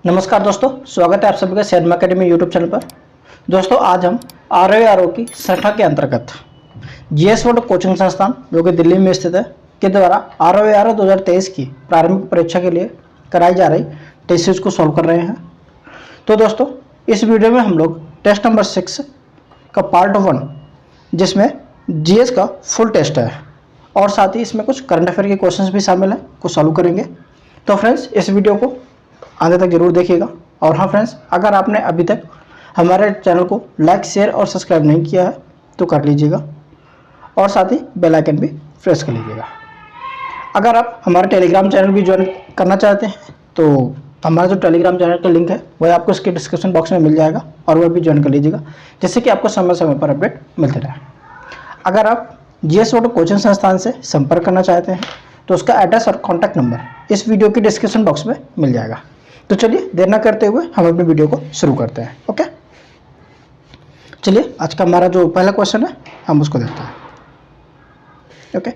नमस्कार दोस्तों, स्वागत है आप सभी का शेयर अकेडमी यूट्यूब चैनल पर। दोस्तों आज हम आर की संस्था के अंतर्गत जीएस बोर्ड कोचिंग संस्थान जो कि दिल्ली में स्थित है के द्वारा आर 2023 की प्रारंभिक परीक्षा के लिए कराई जा रही टेस्ट को सॉल्व कर रहे हैं। तो दोस्तों इस वीडियो में हम लोग टेस्ट नंबर 6 का पार्ट 1 जिसमें जीएस का फुल टेस्ट है और साथ ही इसमें कुछ करंट अफेयर के क्वेश्चंस भी शामिल हैं को सॉल्व करेंगे। तो फ्रेंड्स इस वीडियो को आगे तक जरूर देखिएगा। और हाँ फ्रेंड्स, अगर आपने अभी तक हमारे चैनल को लाइक शेयर और सब्सक्राइब नहीं किया है तो कर लीजिएगा और साथ ही बेल आइकन भी प्रेस कर लीजिएगा। अगर आप हमारे टेलीग्राम चैनल भी ज्वाइन करना चाहते हैं तो हमारा जो टेलीग्राम चैनल का लिंक है वह आपको इसके डिस्क्रिप्शन बॉक्स में मिल जाएगा और वह भी ज्वाइन कर लीजिएगा, जिससे कि आपको समय समय पर अपडेट मिलते रहे। अगर आप जीएस बोर्ड कोचिंग संस्थान से संपर्क करना चाहते हैं तो उसका एड्रेस और कॉन्टैक्ट नंबर इस वीडियो के डिस्क्रिप्शन बॉक्स में मिल जाएगा। तो चलिए देर न करते हुए हम अपने वीडियो को शुरू करते हैं। ओके, चलिए आज का हमारा जो पहला क्वेश्चन है हम उसको देखते हैं। ओके,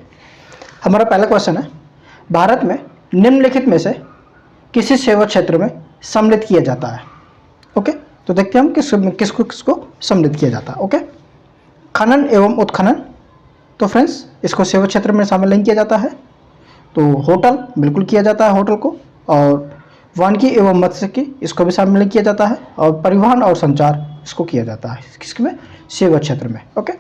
हमारा पहला क्वेश्चन है, भारत में निम्नलिखित में से किसी सेवा क्षेत्र में सम्मिलित किया जाता है। ओके, तो देखते हैं हम किसको सम्मिलित किया जाता है। ओके, खनन एवं उत्खनन, तो फ्रेंड्स इसको सेवा क्षेत्र में शामिल नहीं किया जाता है। तो होटल बिल्कुल किया जाता है होटल को, और वानिकी एवं मत्स्यिकी इसको भी शामिल नहीं किया जाता है, और परिवहन और संचार इसको किया जाता है किसमें, सेवा क्षेत्र में। ओके,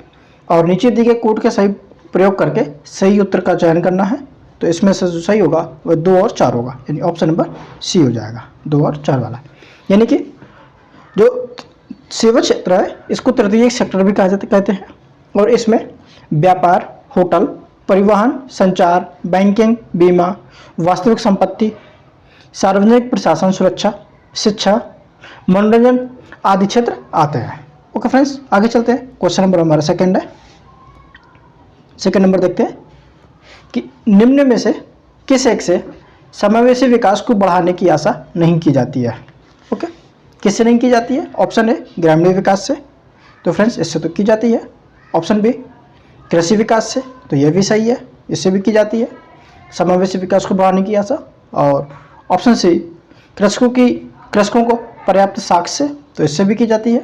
और नीचे दिए गए कोड के सही प्रयोग करके सही उत्तर का चयन करना है। तो इसमें से जो सही होगा वह 2 और 4 होगा, यानी ऑप्शन नंबर सी हो जाएगा, 2 और 4 वाला। यानी कि जो सेवा क्षेत्र है इसको तृतीयक सेक्टर भी कहते हैं, और इसमें व्यापार, होटल, परिवहन, संचार, बैंकिंग, बीमा, वास्तविक संपत्ति, सार्वजनिक प्रशासन, सुरक्षा, शिक्षा, मनोरंजन आदि क्षेत्र आते हैं। ओके फ्रेंड्स, आगे चलते हैं। क्वेश्चन नंबर हमारा सेकंड है। सेकंड नंबर देखते हैं कि निम्न में से किस एक से समावेशी विकास को बढ़ाने की आशा नहीं की जाती है। ओके, किससे नहीं की जाती है? ऑप्शन ए ग्रामीण विकास से, तो फ्रेंड्स इससे तो की जाती है। ऑप्शन बी कृषि विकास से, तो यह भी सही है, इससे भी की जाती है समावेशी विकास को बढ़ाने की आशा। और ऑप्शन सी कृषकों को पर्याप्त साख से, तो इससे भी की जाती है।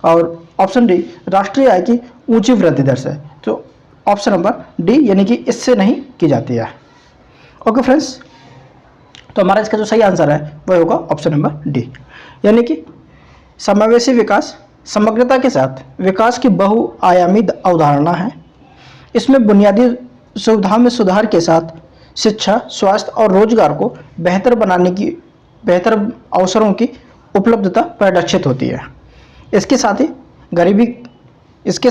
और ऑप्शन डी राष्ट्रीय आय की ऊंची वृद्धि दर से, तो ऑप्शन नंबर डी यानी कि इससे नहीं की जाती है। ओके फ्रेंड्स, तो हमारा इसका जो सही आंसर है वह होगा ऑप्शन नंबर डी, यानी कि समावेशी विकास समग्रता के साथ विकास की बहुआयामी अवधारणा है। इसमें बुनियादी सुविधाओं में सुधार के साथ शिक्षा, स्वास्थ्य और रोजगार को बेहतर अवसरों की उपलब्धता परिलक्षित होती है। इसके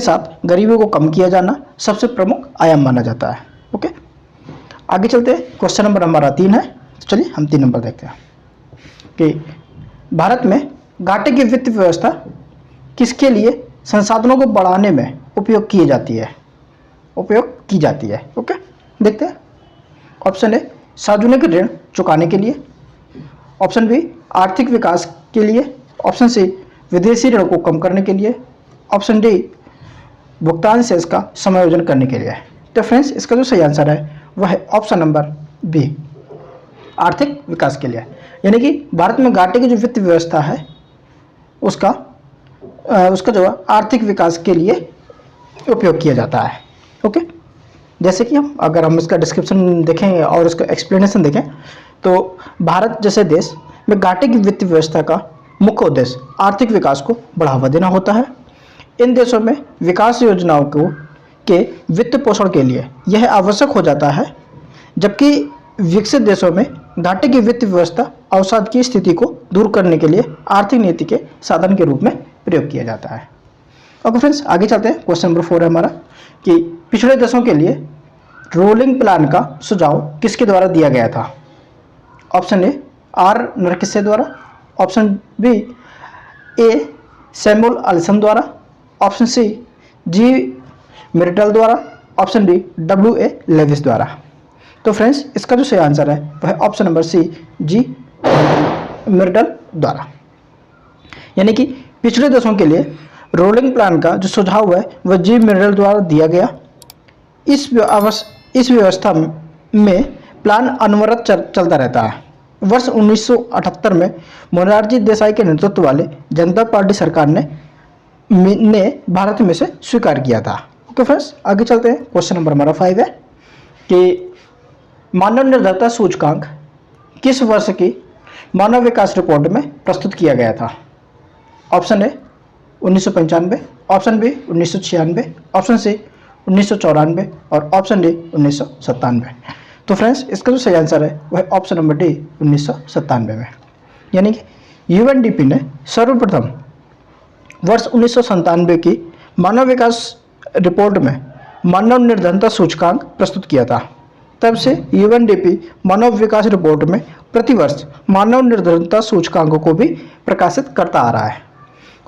साथ गरीबी को कम किया जाना सबसे प्रमुख आयाम माना जाता है। ओके, आगे चलते हैं। क्वेश्चन नंबर हमारा 3 है, तो चलिए हम 3 नंबर देखते हैं कि भारत में घाटे की वित्त व्यवस्था किसके लिए संसाधनों को बढ़ाने में उपयोग की जाती है। ओके, देखते हैं। ऑप्शन ए सार्वजनिक ऋण चुकाने के लिए, ऑप्शन बी आर्थिक विकास के लिए, ऑप्शन सी विदेशी ऋण को कम करने के लिए, ऑप्शन डी भुगतान शेष का समायोजन करने के लिए। तो फ्रेंड्स इसका जो सही आंसर है वह है ऑप्शन नंबर बी, आर्थिक विकास के लिए। यानी कि भारत में घाटे की जो वित्त व्यवस्था है उसका जो आर्थिक विकास के लिए उपयोग किया जाता है। ओके, जैसे कि अगर हम इसका डिस्क्रिप्शन देखें और इसका एक्सप्लेनेशन देखें तो भारत जैसे देश में घाटे की वित्त व्यवस्था का मुख्य उद्देश्य आर्थिक विकास को बढ़ावा देना होता है। इन देशों में विकास योजनाओं के वित्त पोषण के लिए यह आवश्यक हो जाता है, जबकि विकसित देशों में घाटे की वित्त व्यवस्था अवसाद की स्थिति को दूर करने के लिए आर्थिक नीति के साधन के रूप में प्रयोग किया जाता है। ओके फ्रेंड्स, आगे चलते हैं। क्वेश्चन नंबर 4 है हमारा कि पिछड़े देशों के लिए रोलिंग प्लान का सुझाव किसके द्वारा दिया गया था। ऑप्शन ए आर नरकिसे द्वारा, ऑप्शन बी ए सैमुअल एलिसन द्वारा, ऑप्शन सी जी मिर्टल द्वारा, ऑप्शन डी W.A. लेविस द्वारा। तो फ्रेंड्स इसका जो सही आंसर है वह ऑप्शन नंबर सी जी मिर्टल द्वारा। यानी कि पिछड़े देशों के लिए रोलिंग प्लान का जो सुझाव है वह जी मिर्टल द्वारा दिया गया। इस व्यवस्था में प्लान अनवरत चलता रहता है। वर्ष 1978 में मोरारजी देसाई के नेतृत्व वाले जनता पार्टी सरकार ने भारत में से स्वीकार किया था। ओके फ्रेंड्स, आगे चलते हैं। क्वेश्चन नंबर हमारा 5 है कि मानव निर्भरता सूचकांक किस वर्ष की मानव विकास रिपोर्ट में प्रस्तुत किया गया था? Option A 1995, option B 1996, option C 1994 और ऑप्शन डी 1997। तो फ्रेंड्स, इसका जो सही आंसर है वह ऑप्शन नंबर डी 1997 में। यानी कि यूएनडीपी ने सर्वप्रथम वर्ष 1997 की मानव विकास रिपोर्ट में मानव निर्धनता सूचकांक प्रस्तुत किया था। तब से यूएनडीपी मानव विकास रिपोर्ट में प्रतिवर्ष मानव निर्धनता सूचकांकों को भी प्रकाशित करता आ रहा है।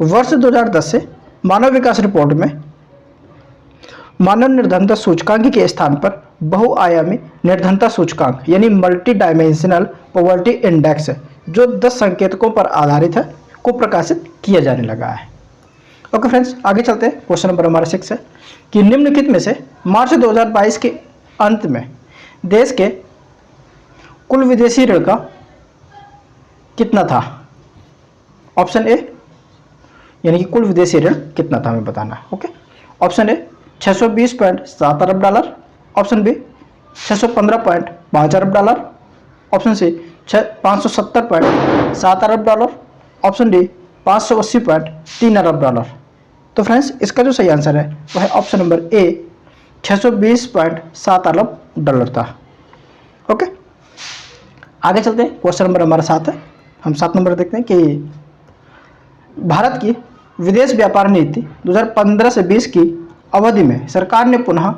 वर्ष 2010 से मानव विकास रिपोर्ट में मानव निर्धनता सूचकांक के स्थान पर बहुआयामी निर्धनता सूचकांक यानी मल्टी डायमेंशनल पॉवर्टी इंडेक्स जो 10 संकेतकों पर आधारित है को प्रकाशित किया जाने लगा है। ओके फ्रेंड्स, आगे चलते हैं। क्वेश्चन नंबर हमारा 6 है कि निम्नलिखित में से मार्च 2022 के अंत में देश के कुल विदेशी ऋण का कितना था? ऑप्शन ए यानी कि कुल विदेशी ऋण कितना था हमें बताना है। ओके, ऑप्शन ए 620.7 अरब डॉलर, ऑप्शन बी 615.5 अरब डॉलर, ऑप्शन सी 570.7 अरब डॉलर, ऑप्शन डी 580.3 अरब डॉलर। तो फ्रेंड्स, इसका जो सही आंसर है वह है ऑप्शन नंबर ए 620.7 अरब डॉलर था। ओके, आगे चलते हैं। क्वेश्चन नंबर हमारा 7 है। हम 7 नंबर देखते हैं कि भारत की विदेश व्यापार नीति 2015 से 20 की अवधि में सरकार ने पुनः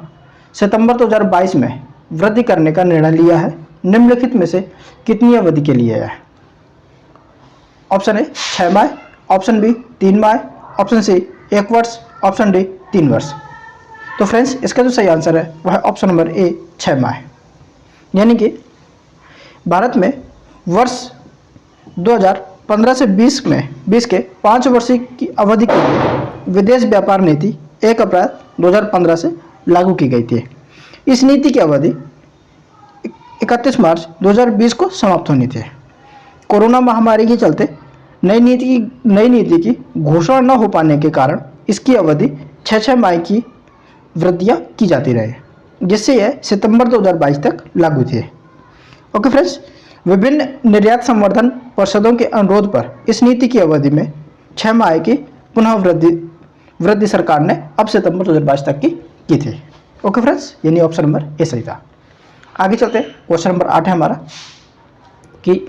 सितंबर 2022 में वृद्धि करने का निर्णय लिया है। निम्नलिखित में से कितनी अवधि के लिए है? ऑप्शन ए 6 माह, ऑप्शन बी 3 माह, ऑप्शन सी 1 वर्ष, ऑप्शन डी 3 वर्ष। तो फ्रेंड्स, इसका जो सही आंसर है वह है ऑप्शन नंबर ए 6 माह। यानी कि भारत में वर्ष 2015 से 20 के 5 वर्षीय की अवधि के लिए विदेश व्यापार नीति 1 अप्रैल 2015 से लागू की गई थी। इस नीति की अवधि 31 मार्च 2020 को समाप्त होनी थी। कोरोना महामारी के चलते नई नीति की घोषणा न हो पाने के कारण इसकी अवधि 6 माह की वृद्धियाँ की जाती रही, जिससे यह सितंबर 2022 तक लागू थी। ओके फ्रेंड्स, विभिन्न निर्यात संवर्धन परिषदों के अनुरोध पर इस नीति की अवधि में 6 माह की पुनः वृद्धि सरकार ने अब सितंबर 2022 तक की थी। ओके फ्रेंड्स, यानी ऑप्शन नंबर ए सही था। आगे चलते हैं। क्वेश्चन नंबर 8 है हमारा कि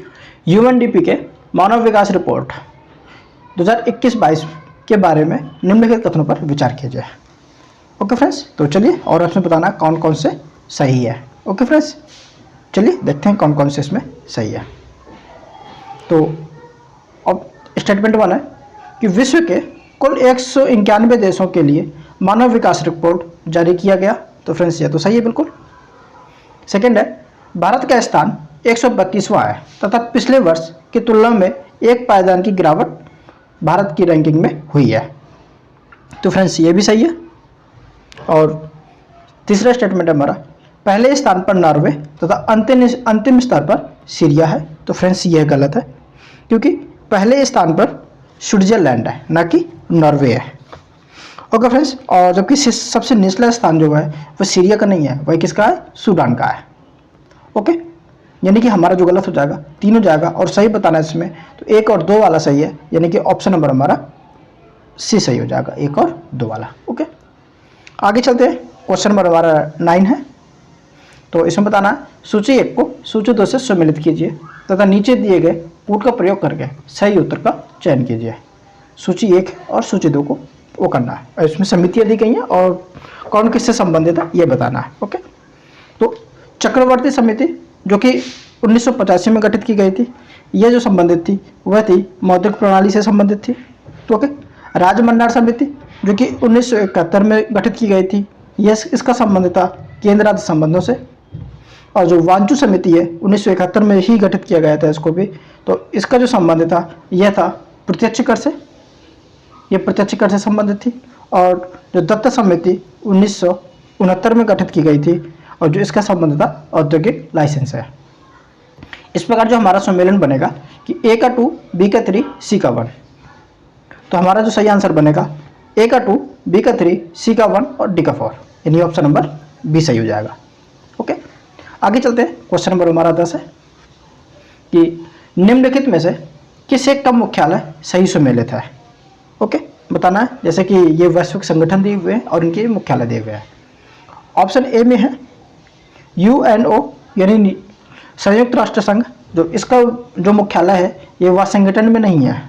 यूएनडीपी के मानव विकास रिपोर्ट 2021-22 के बारे में निम्नलिखित कथनों पर विचार किया जाए। ओके फ्रेंड्स, तो चलिए और इसमें बताना कौन कौन से सही है। ओके फ्रेंड्स, चलिए देखते हैं कौन कौन से इसमें सही है। तो अब स्टेटमेंट 1 है कि विश्व के कुल 191 देशों के लिए मानव विकास रिपोर्ट जारी किया गया। तो फ्रेंड्स, ये तो सही है बिल्कुल। सेकेंड है भारत का स्थान 132वां है तथा पिछले वर्ष की तुलना में 1 पायदान की गिरावट भारत की रैंकिंग में हुई है। तो फ्रेंड्स, ये भी सही है। और तीसरा स्टेटमेंट है हमारा पहले स्थान पर नॉर्वे तथा अंतिम स्तर पर सीरिया है। तो फ्रेंड्स, यह गलत है क्योंकि पहले स्थान पर स्विट्जरलैंड है ना कि नॉर्वे है। ओके फ्रेंड्स, और जबकि सबसे निचला स्थान जो है वह सीरिया का नहीं है, वह किसका है? सूडान का है। ओके, यानी कि हमारा जो गलत हो जाएगा 3 हो जाएगा और सही बताना है इसमें तो 1 और 2 वाला सही है, यानी कि ऑप्शन नंबर हमारा सी सही हो जाएगा, 1 और 2 वाला। ओके, आगे चलते हैं। क्वेश्चन नंबर हमारा 9 है। तो इसमें बताना है सूची 1 को सूची 2 से सम्मिलित कीजिए तथा नीचे दिए गए पुट का प्रयोग करके सही उत्तर का चयन कीजिए। सूची 1 और सूची 2 को वो करना है और इसमें समितियाँ दी गई हैं और कौन किससे संबंधित है ये बताना है। ओके, तो चक्रवर्ती समिति जो कि 1985 में गठित की गई थी, यह जो संबंधित थी वह थी मौद्रिक प्रणाली से संबंधित थी। तो ओके, राजमन्नार समिति जो कि 1971 में गठित की गई थी, यह इसका संबंध था केंद्र राज्य संबंधों से। और जो वांचू समिति है 1971 में ही गठित किया गया था इसको भी, तो इसका जो संबंध था यह था प्रत्यक्ष कर से, यह प्रत्यक्ष कर से संबंधित थी। और जो दत्त समिति 1969 में गठित की गई थी और जो इसका संबंध था औद्योगिक लाइसेंस है। इस प्रकार जो हमारा सम्मेलन बनेगा कि ए का 2, बी का 3, सी का 1। तो हमारा जो सही आंसर बनेगा ए का 2, बी का 3, सी का 1 और डी का 4, यानी ऑप्शन नंबर बी सही हो जाएगा। ओके, आगे चलते हैं। क्वेश्चन नंबर हमारा 10 है कि निम्नलिखित में से किस एक का मुख्यालय सही सुमेलित है। ओके, बताना है, जैसे कि ये वैश्विक संगठन दिए हुए हैं और इनके मुख्यालय दिए हुए हैं। ऑप्शन ए में है यूएनओ यानी संयुक्त राष्ट्र संघ, जो इसका जो मुख्यालय है ये वाशिंगटन में नहीं है,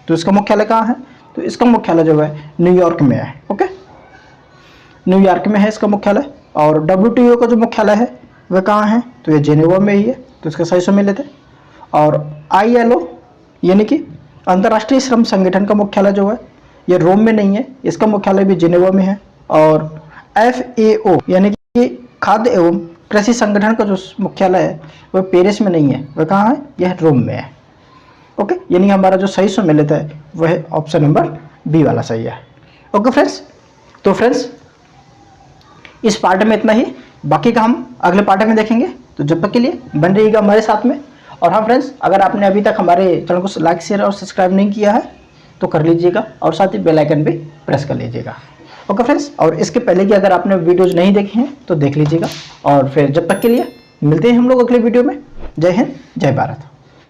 तो इसका मुख्यालय कहाँ है, तो इसका मुख्यालय जो है न्यूयॉर्क में है। ओके, न्यूयॉर्क में है इसका मुख्यालय। और WTO का जो मुख्यालय है वह कहाँ है, तो ये जेनेवा में ही है, तो इसका सही सुमेलित है। और ILO यानी कि अंतर्राष्ट्रीय श्रम संगठन का मुख्यालय जो है ये रोम में नहीं है, इसका मुख्यालय भी जेनेवा में है। और FAO यानी कि खाद्य एवं कृषि संगठन का जो मुख्यालय है वह पेरिस में नहीं है, वह कहाँ है, यह रोम में है। ओके, यानी हमारा जो सही सुमेलित है वह ऑप्शन नंबर बी वाला सही है। ओके फ्रेंड्स, तो फ्रेंड्स इस पार्ट में इतना ही, बाकी का हम अगले पार्ट में देखेंगे। तो जब तक के लिए बन रहिएगा हमारे साथ में। और हाँ फ्रेंड्स, अगर आपने अभी तक हमारे चैनल को लाइक, शेयर और सब्सक्राइब नहीं किया है तो कर लीजिएगा, और साथ ही बेल आइकन भी प्रेस कर लीजिएगा। ओके फ्रेंड्स, और इसके पहले कि अगर आपने वीडियोज़ नहीं देखे हैं तो देख लीजिएगा। और फिर जब तक के लिए मिलते हैं हम लोग अगले वीडियो में। जय हिंद, जय भारत।